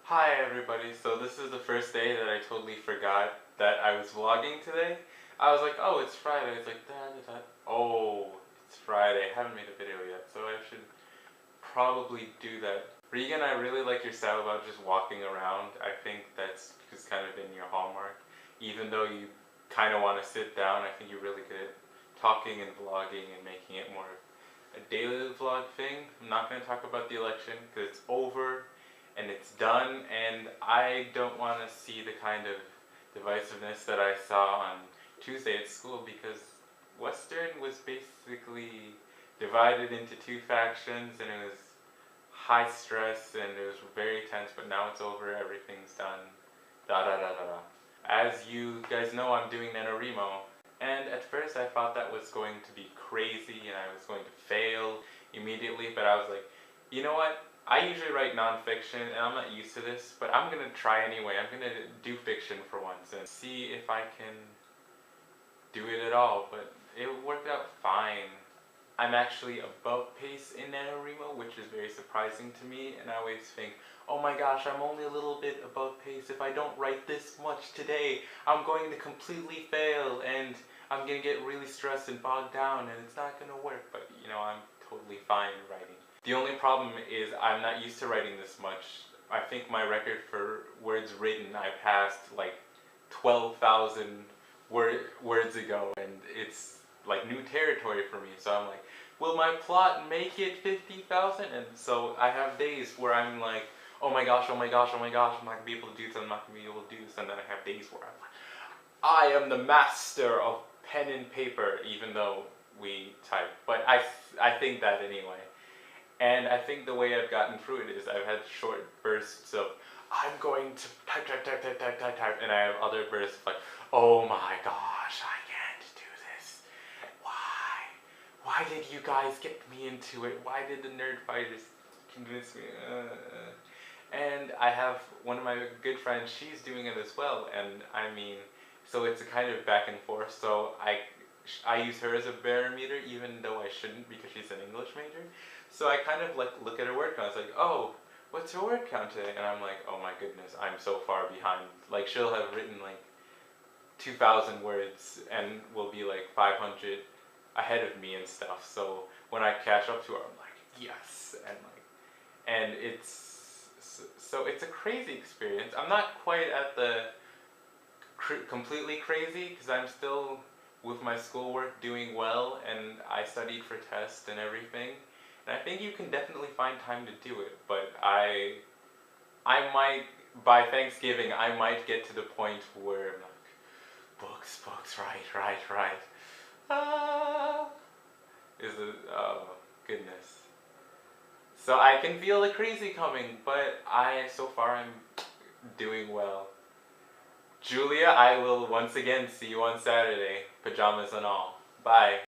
Hi everybody, so this is the first day that I totally forgot that I was vlogging today. I was like, oh, it's Friday. It's like, da, da, da. Oh, it's Friday. I haven't made a video yet, so I should probably do that. Regan, I really like your style about just walking around. I think that's just kind of in your hallmark. Even though you kind of want to sit down, I think you're really good at talking and vlogging and making it more a daily vlog thing. I'm not going to talk about the election because it's over and it's done, and I don't want to see the kind of divisiveness that I saw on Tuesday at school, because Western was basically divided into two factions and it was high stress and it was very tense, but now it's over, everything's done, da da da da da. As you guys know, I'm doing NaNoWriMo, and at first I thought that was going to be crazy and I was going to fail immediately, but I was like, you know what? I usually write nonfiction and I'm not used to this, but I'm gonna try anyway. I'm gonna do fiction for once and see if I can do it at all, but it worked out fine. I'm actually above pace in NaNoWriMo, which is very surprising to me, and I always think, oh my gosh, I'm only a little bit above pace. If I don't write this much today, I'm going to completely fail, and I'm going to get really stressed and bogged down, and it's not going to work, but you know, I'm totally fine writing. The only problem is I'm not used to writing this much. I think my record for words written, I passed like 12,000 words ago, and it's like new territory for me. So I'm like, will my plot make it 50,000? And so I have days where I'm like, oh my gosh, oh my gosh, oh my gosh, I'm not gonna be able to do this, I'm not gonna be able to do this. And then I have days where I'm like, I am the master of pen and paper, even though we type. But I think that anyway. And I think the way I've gotten through it is I've had short bursts of, I'm going to type, type, type, type, type, type, type, and I have other bursts like, oh my gosh, I can't do this. Why? Why did you guys get me into it? Why did the nerd fighters convince me? And I have one of my good friends, she's doing it as well, and I mean, so it's a kind of back and forth, so I use her as a barometer, even though I shouldn't because she's an English major. So I kind of like look at her word count. It's like, oh, what's your word count today? And I'm like, oh my goodness, I'm so far behind. Like, she'll have written like 2,000 words and will be like 500 ahead of me and stuff. So when I catch up to her, I'm like, yes, and it's a crazy experience. I'm not quite at the completely crazy because I'm still with my schoolwork doing well, and I studied for tests and everything. And I think you can definitely find time to do it, but I might, by Thanksgiving, I might get to the point where I'm like, books, right. Ah, is it, oh, goodness. So I can feel the crazy coming, but so far I'm doing well. Julia, I will once again see you on Saturday, pajamas and all. Bye.